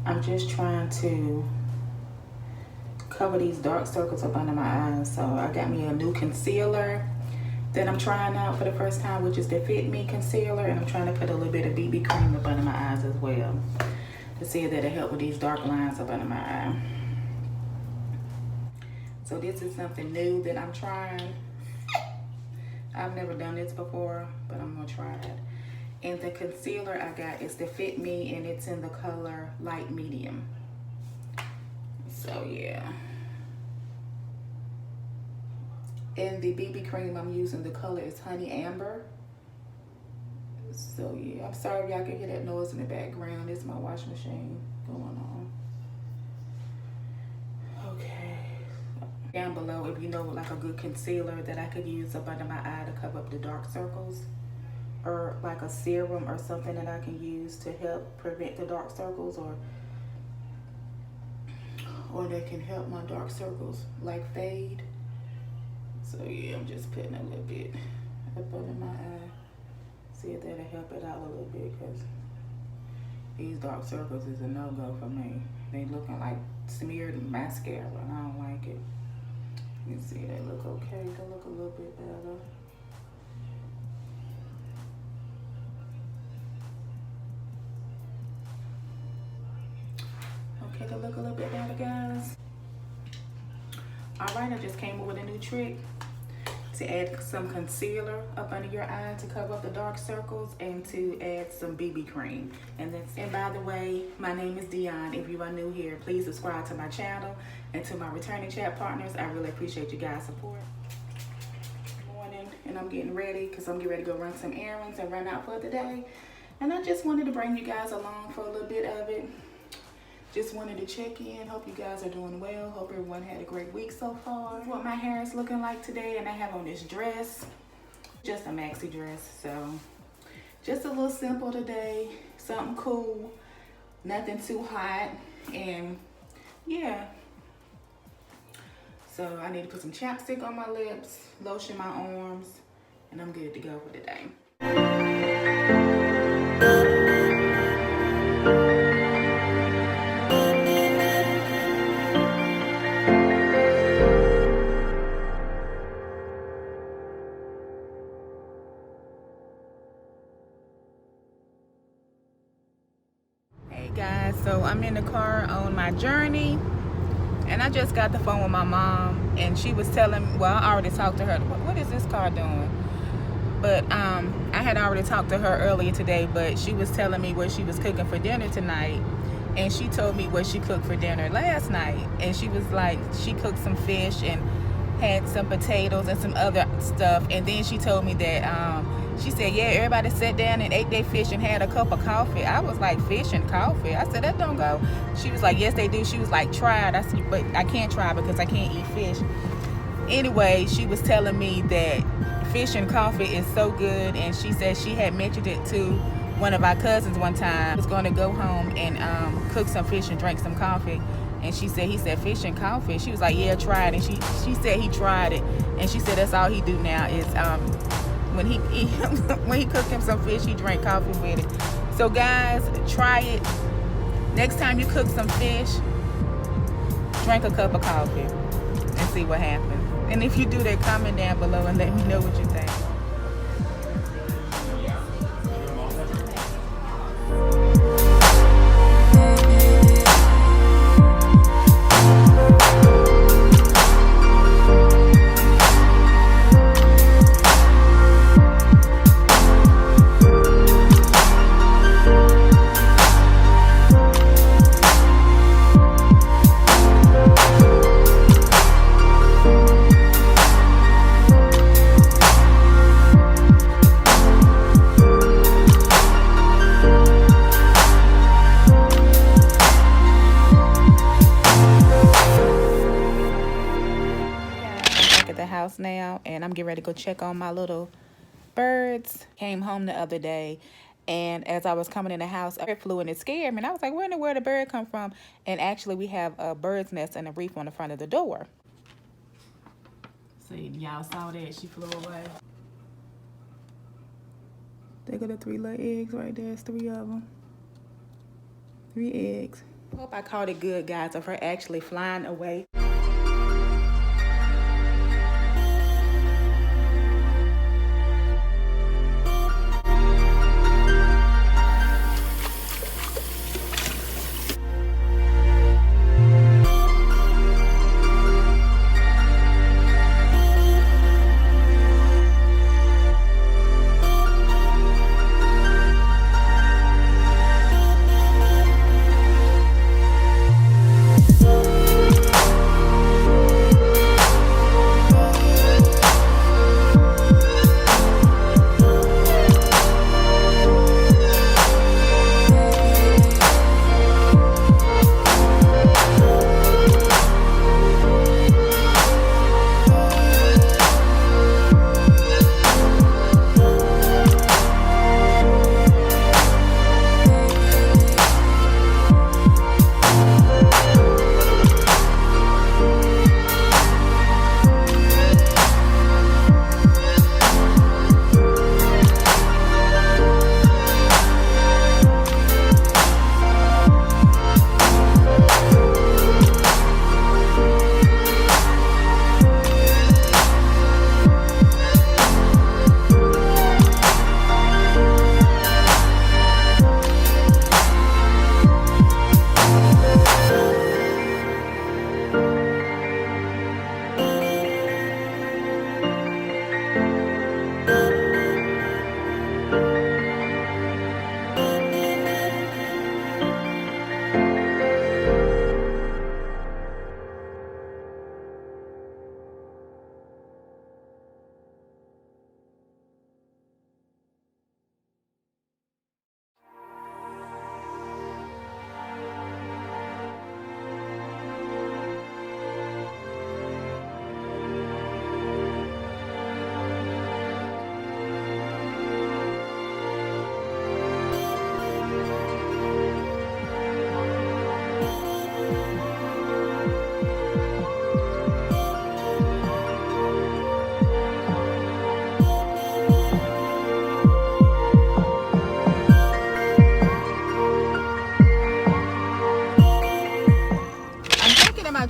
I'm just trying to cover these dark circles up under my eyes. So I got me a new concealer that I'm trying out for the first time, which is the Fit Me concealer, and I'm trying to put a little bit of BB cream up under my eyes as well to see if that'll help with these dark lines up under my eye. So this is something new that I'm trying. I've never done this before, but I'm gonna try it. And the concealer I got is the Fit Me, and it's in the color light medium. So yeah. And the BB cream I'm using, the color is Honey Amber. So yeah, I'm sorry if y'all can hear that noise in the background. It's my washing machine going on. Okay. Down below, if you know like a good concealer that I could use up under my eye to cover up the dark circles, or like a serum or something that I can use to help prevent the dark circles, or that can help my dark circles like fade. So yeah, I'm just putting a little bit up under my eye. See if that'll help it out a little bit, because these dark circles is a no-go for me. They looking like smeared mascara and I don't like it. You can see they look okay. They look a little bit better. Okay, they look a little bit better, guys. All right, I just came up with a new trick to add some concealer up under your eye to cover up the dark circles, and to add some BB cream. And by the way, my name is Dion. If you are new here, please subscribe to my channel, and to my returning chat partners, I really appreciate you guys' support. Good morning, and I'm getting ready because I'm getting ready to go run some errands and run out for the day. And I just wanted to bring you guys along for a little bit of it. Just wanted to check in. Hope you guys are doing well. Hope everyone had a great week so far. What my hair is looking like today, and I have on this dress, just a maxi dress. So just a little simple today, something cool, nothing too hot, and yeah. So I need to put some chapstick on my lips, lotion my arms, and I'm good to go for the day. Guys, so I'm in the car on my journey, and I just got the phone with my mom, and she was telling, well, I already talked to her. What is this car doing? But I had already talked to her earlier today, but she was telling me what she was cooking for dinner tonight, and she told me what she cooked for dinner last night. And she was like, she cooked some fish and had some potatoes and some other stuff. And then she told me that she said, yeah, everybody sat down and ate their fish and had a cup of coffee. I was like, fish and coffee? I said, that don't go. She was like, yes, they do. She was like, try it. I said, but I can't try because I can't eat fish. Anyway, she was telling me that fish and coffee is so good, and she said she had mentioned it to one of our cousins one time. Was going to go home and cook some fish and drink some coffee. And he said, fish and coffee? She was like, yeah, try it. And she said he tried it, and she said that's all he do now is when he cooked him some fish, he drank coffee with it. So guys, try it. Next time you cook some fish, drink a cup of coffee and see what happens. And if you do that, comment down below and let me know what you think. Now, and I'm getting ready to go check on my little birds. Came home the other day, and as I was coming in the house, a bird flew and it scared me, and I was like, where in the world did the bird come from? And actually we have a bird's nest and a reef on the front of the door. See, y'all saw that? She flew away. They got the 3 little eggs right there. It's 3 of them. 3 eggs. Hope I caught it good, guys, of her actually flying away.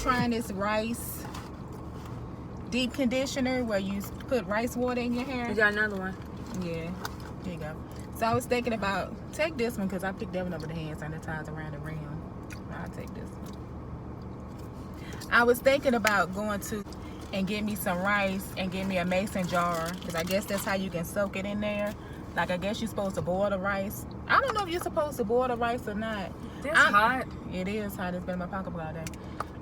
Trying this rice deep conditioner where you put rice water in your hair. You got another one? Yeah, here you go. So I was thinking about take this one because I picked that one up with the hand sanitizer around the rim. I'll take this one. I was thinking about going to and get me some rice and get me a mason jar because I guess that's how you can soak it in there. Like I guess you're supposed to boil the rice. I don't know if you're supposed to boil the rice or not. It's hot. It is hot. It's been in my pocketbook all day.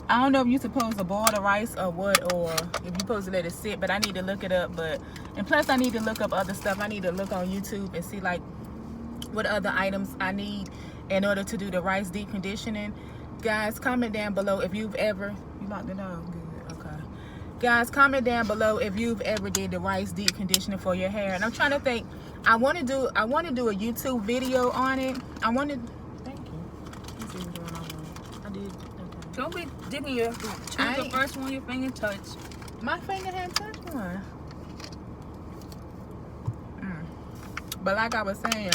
I don't know if you're supposed to boil the rice or what, or if you're supposed to let it sit, but I need to look it up. And plus I need to look up other stuff. I need to look on YouTube and see like what other items I need in order to do the rice deep conditioning. Guys, comment down below if you've ever, you locked it out, good, okay. Guys, comment down below if you've ever did the rice deep conditioning for your hair. And I'm trying to think, I want to do a YouTube video on it. Thank you. Let's see what's going on. I did. Don't be digging your choose the first one your finger touched. My finger hadn't touched one. But like I was saying,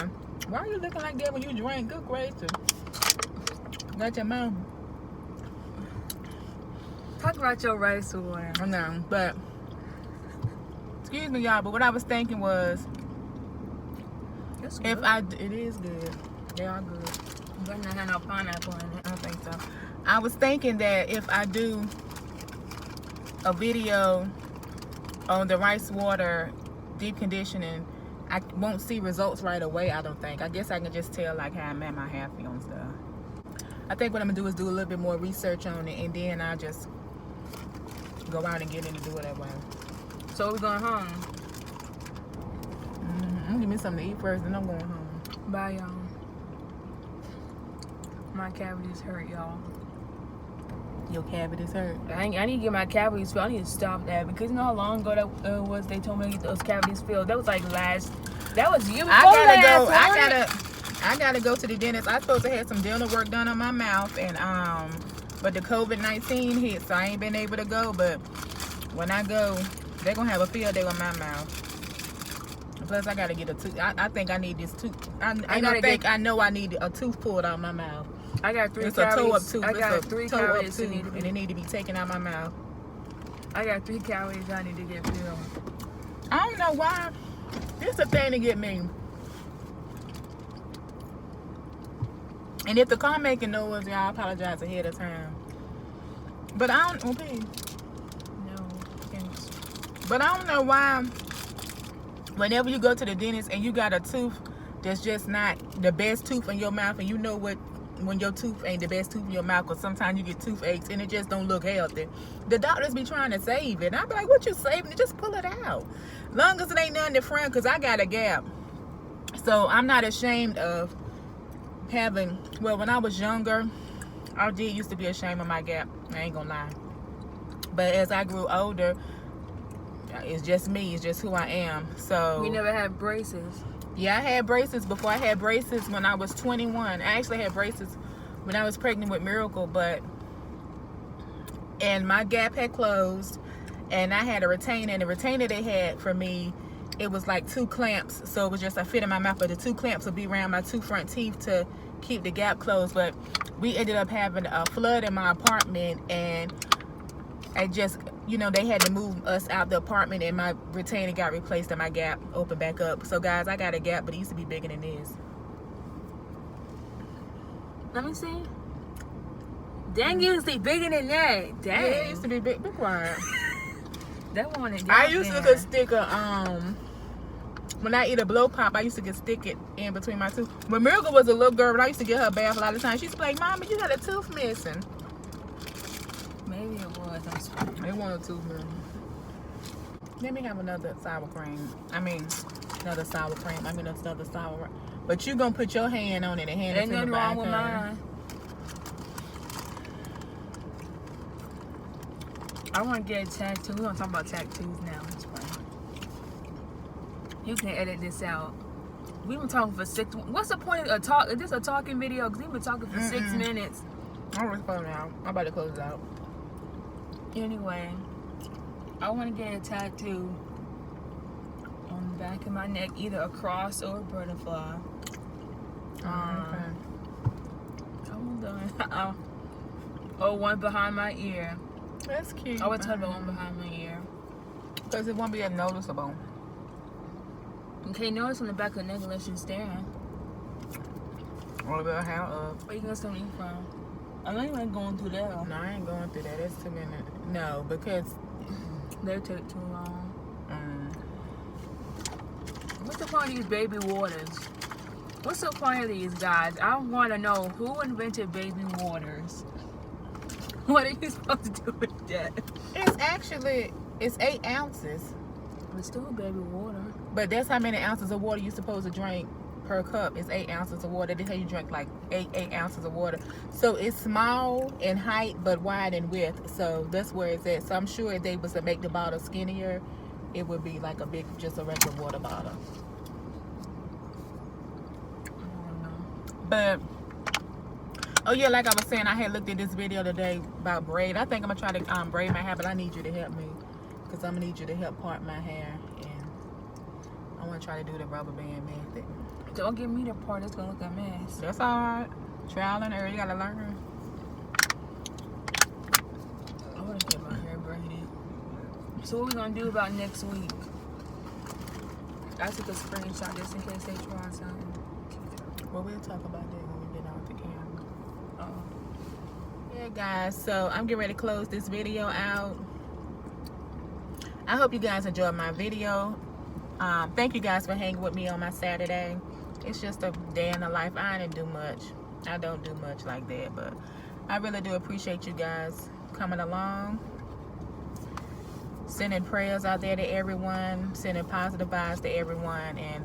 why are you looking like that when you drink? Good gracious. Got your mouth. Talk about your rice water. I know, but excuse me, y'all. But what I was thinking was, it is good. They are good. But not have no pineapple in it. I don't think so. I was thinking that if I do a video on the rice water deep conditioning, I won't see results right away, I don't think. I guess I can just tell like how I'm at my hair feel and stuff. I think what I'm gonna do is do a little bit more research on it and then I'll just go out and get in and do it that way. So we're going home? I'm gonna give me something to eat first and I'm going home. Bye, y'all. My cavities hurt, y'all. Your cavities hurt? I need to get my cavities filled. I need to stop that because you know how long ago that was they told me to get those cavities filled. That was like that was you. I gotta go to the dentist. I supposed to have some dental work done on my mouth and but the COVID-19 hit, so I ain't been able to go. But when I go, they're gonna have a field day with my mouth. Plus, I gotta get a tooth. I think I need this tooth. I know I need a tooth pulled out of my mouth. I got 3 It's cavities. a toe up tooth. I got It's a 3 toe up cavities that tooth, need to and be. it need to be taken out my mouth. I got 3 cavities I need to get filled. I don't know why. This is a thing to get me. And if the car making noise, y'all, I apologize ahead of time. But I don't. Okay. No, thanks. But I don't know why. Whenever you go to the dentist and you got a tooth that's just not the best tooth in your mouth, and you know what, when your tooth ain't the best tooth in your mouth, because sometimes you get toothaches and it just don't look healthy. The doctors be trying to save it. And I be like, what you saving? Just pull it out. Long as it ain't nothing different, because I got a gap. So I'm not ashamed of having, well, when I was younger, I did used to be ashamed of my gap. I ain't gonna lie. But as I grew older, it's just me. It's just who I am. So We never had braces. yeah, I had braces before. I had braces when I was 21. I actually had braces when I was pregnant with Miracle, and my gap had closed, and I had a retainer, and the retainer they had for me, it was like 2 clamps, so it was just a fit in my mouth, but the 2 clamps would be around my 2 front teeth to keep the gap closed. But we ended up having a flood in my apartment, and I just, they had to move us out the apartment, and my retainer got replaced and my gap opened back up. So guys, I got a gap, but it used to be bigger than this. Let me see. Dang, it used to be bigger than that. Dang. Yeah, it used to be big. Be quiet. That one is I used to could stick a when I eat a blow pop, I used to stick it in between my tooth. When Miracle was a little girl, and I used to get her a bath a lot of times, she used to be like, "Mama, you got a tooth missing." Maybe it was. I'm sorry. They want a tooth missing. Let me have another sour cream. Another sour cream. Another sour. But you gonna put your hand on it and hand it Ain't to nothing me wrong back with home. mine. I want to get a tattoo. We're going to talk about tattoos now. It's fine. You can edit this out. We've been talking for 6. What's the point of a talk? Is this a talking video? Because we've been talking for 6 minutes. I'm responding now. I'm about to close it out. Anyway, I want to get a tattoo on the back of my neck, either a cross or a butterfly. I'm done. Or one behind my ear. That's cute. I would talk about one behind my ear. Because it won't be as noticeable. Okay, notice on the back of the neck unless you're staring. What about how Where you gonna send me from? I know you ain't going through that. No, I ain't going through that. That's too many. No, because They take too long. What's the point of these baby waters? What's the point of these, guys? I want to know who invented baby waters. What are you supposed to do with that? it's 8 ounces. It's still baby water. But that's how many ounces of water you're supposed to drink per cup. It's 8 ounces of water. They tell you drink like 8 ounces of water. So it's small in height but wide in width. So that's where it's at. So I'm sure if they was to make the bottle skinnier, it would be like just a regular water bottle. I don't know. But oh yeah, like I was saying, I had looked at this video today about braid. I think I'm gonna try to braid my hair, but I need you to help me, because I'm gonna need you to help part my hair, and I want to try to do the rubber band method. Don't give me the part that's gonna look a mess. That's all right. Trial and error. You gotta learn. I want to get my hair braided. So what we gonna do about next week? I took a screenshot just in case they try something. Well, we'll talk about that when we get off the camera. Oh. Yeah, guys. So I'm getting ready to close this video out. I hope you guys enjoyed my video. Thank you guys for hanging with me on my Saturday. It's just a day in the life. I didn't do much. I don't do much like that, but I really do appreciate you guys coming along, sending prayers out there to everyone, sending positive vibes to everyone, and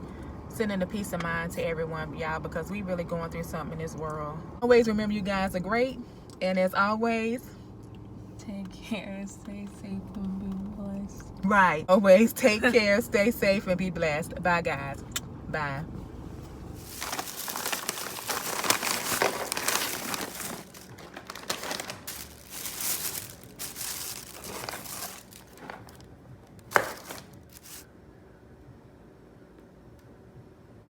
sending a peace of mind to everyone, y'all, because we really going through something in this world. Always remember, you guys are great, and as always, Take care, stay safe, and be blessed. right, always take care, stay safe, and be blessed. Bye, guys. Bye.